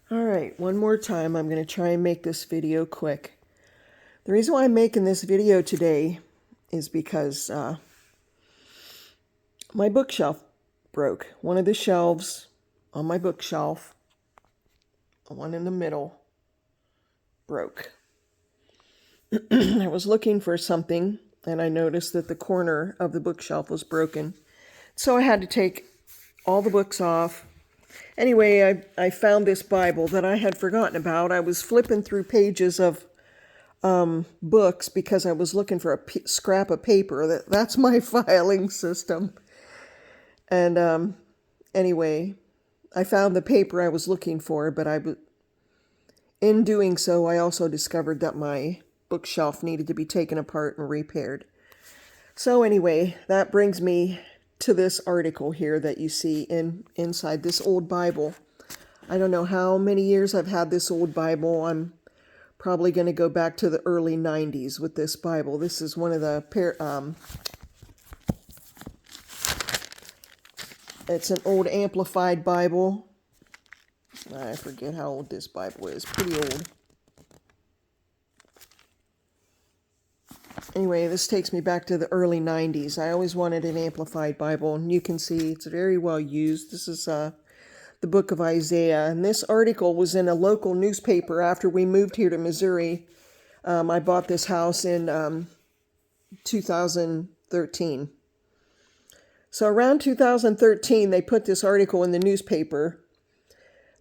All right, one more time. I'm going to try and make this video quick. The reason why I'm making this video today is because my bookshelf broke. One of the shelves on my bookshelf, the one in the middle, broke. I was looking for something and I noticed that the corner of the bookshelf was broken. So I had to take all the books off. Anyway, I found this Bible that I had forgotten about. I was flipping through pages of books because I was looking for a scrap of paper. That's my filing system. And anyway, I found the paper I was looking for, but in doing so, I also discovered that my bookshelf needed to be taken apart and repaired. So anyway, that brings me to this article here that you see inside this old Bible. I don't know how many years I've had this old Bible. I'm probably going to go back to the early 90s with this Bible. This is one of the it's an old amplified Bible. I forget how old this Bible is. Pretty old. Anyway, this takes me back to the early 90s. I always wanted an amplified Bible, and you can see it's very well used. This is the book of Isaiah, and this article was in a local newspaper after we moved here to Missouri. I bought this house in 2013. So around 2013, they put this article in the newspaper.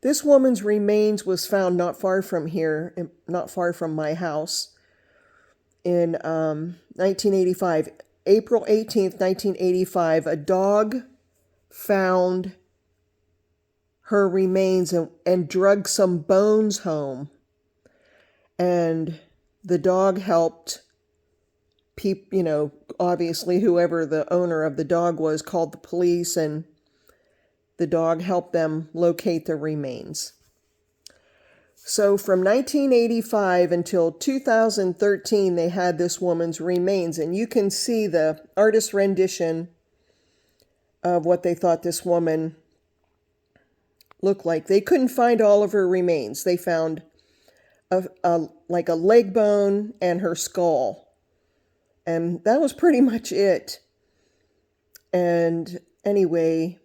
This woman's remains was found not far from here, not far from my house, in 1985. April 18th, 1985, a dog found her remains and dragged some bones home. And the dog helped obviously whoever the owner of the dog was called the police, and the dog helped them locate the remains. So from 1985 until 2013, they had this woman's remains, and you can see the artist's rendition of what they thought this woman looked like. They couldn't find all of her remains. They found like a leg bone and her skull. And that was pretty much it. And anyway,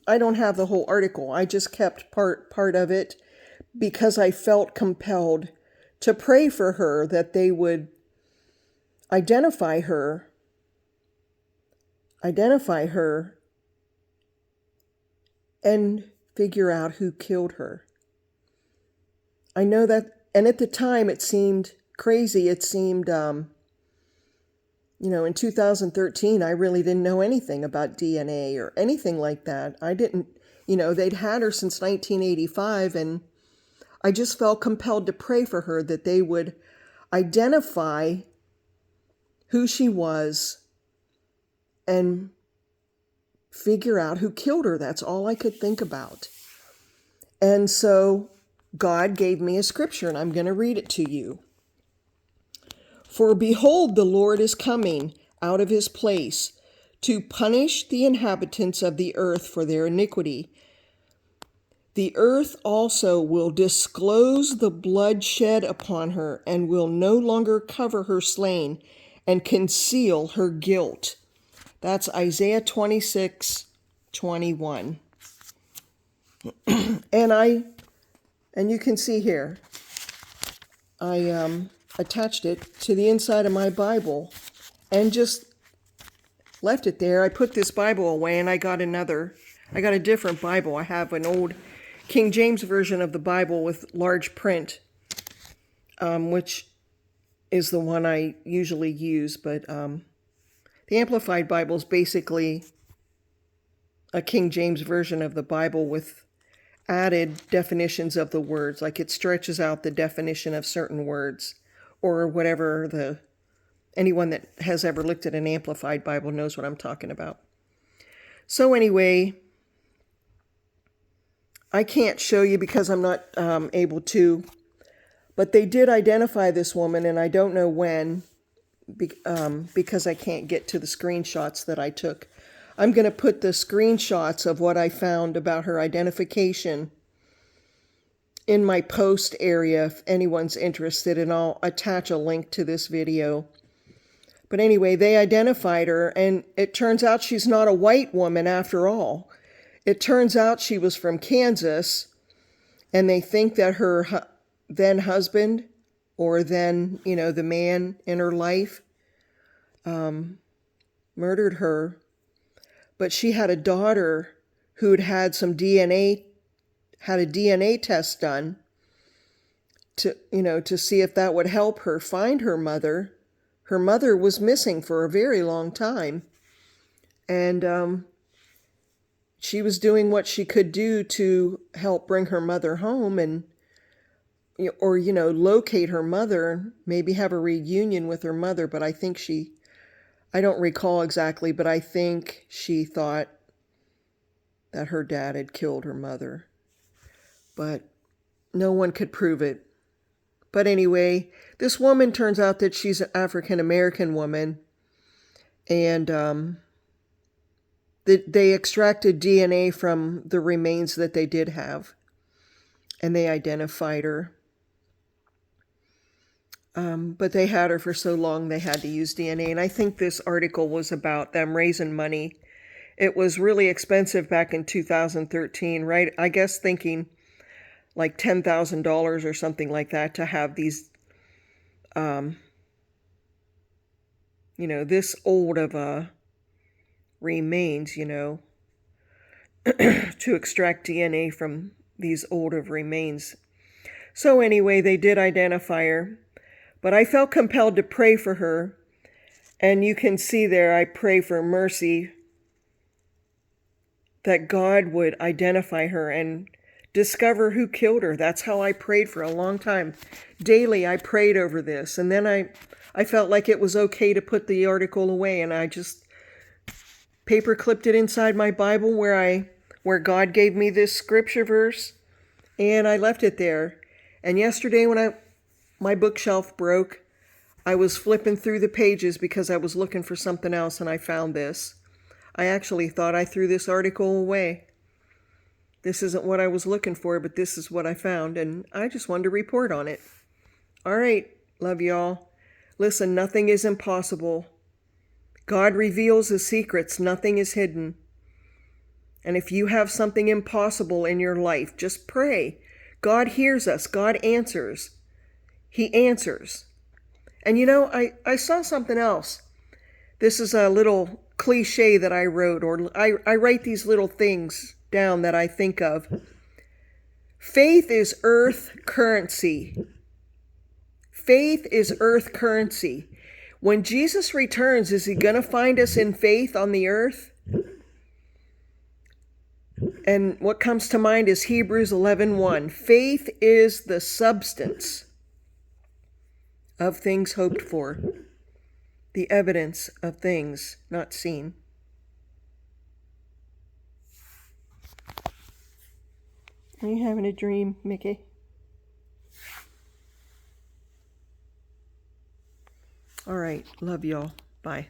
I don't have the whole article. I just kept part of it because I felt compelled to pray for her, that they would identify her, and figure out who killed her. I know that, and at the time it seemed crazy. It seemed, in 2013, I really didn't know anything about DNA or anything like that. I didn't, they'd had her since 1985, and I just felt compelled to pray for her that they would identify who she was and figure out who killed her. That's all I could think about. And so God gave me a scripture, and I'm going to read it to you. For behold, the Lord is coming out of his place to punish the inhabitants of the earth for their iniquity. The earth also will disclose the blood shed upon her, and will no longer cover her slain and conceal her guilt. That's Isaiah 26:21. And you can see here, I attached it to the inside of my Bible and just left it there. I put this Bible away and I got a different Bible. I have an old King James version of the Bible with large print, which is the one I usually use, but the Amplified Bible is basically a King James version of the Bible with added definitions of the words, like it stretches out the definition of certain words, or whatever. Anyone that has ever looked at an Amplified Bible knows what I'm talking about. So anyway, I can't show you because I'm not able to, but they did identify this woman, and I don't know when, because I can't get to the screenshots that I took. I'm going to put the screenshots of what I found about her identification in my post area if anyone's interested, and I'll attach a link to this video. But anyway, they identified her, and it turns out she's not a white woman after all. It turns out she was from Kansas, and they think that her then husband, or then, the man in her life, murdered her. But she had a daughter who'd had a DNA test done to see if that would help her find her mother. Her mother was missing for a very long time. And she was doing what she could do to help bring her mother home or locate her mother, maybe have a reunion with her mother. But I don't recall exactly, but I think she thought that her dad had killed her mother. But no one could prove it. But anyway, this woman turns out that she's an African-American woman. And they extracted DNA from the remains that they did have. And they identified her. But they had her for so long they had to use DNA. And I think this article was about them raising money. It was really expensive back in 2013, right? I guess thinking like $10,000 or something like that to have these, this old of remains, to extract DNA from these old of remains. So anyway, they did identify her, but I felt compelled to pray for her. And you can see there, I pray for mercy, that God would identify her and discover who killed her. That's how I prayed for a long time. Daily, I prayed over this. And then I felt like it was okay to put the article away. And I just paper clipped it inside my Bible where God gave me this scripture verse. And I left it there. And yesterday when my bookshelf broke, I was flipping through the pages because I was looking for something else, and I found this. I actually thought I threw this article away. This isn't what I was looking for, but this is what I found, and I just wanted to report on it. All right, love y'all. Listen, nothing is impossible. God reveals his secrets. Nothing is hidden. And if you have something impossible in your life, just pray. God hears us. God answers. He answers. And I saw something else. This is a little cliche that I wrote, or I write these little things down that I think of. Faith is earth currency. Faith is earth currency. When Jesus returns, is he going to find us in faith on the earth? And what comes to mind is Hebrews 11:1. Faith is the substance of things hoped for, the evidence of things not seen. Are you having a dream, Mickey? All right, love y'all. Bye.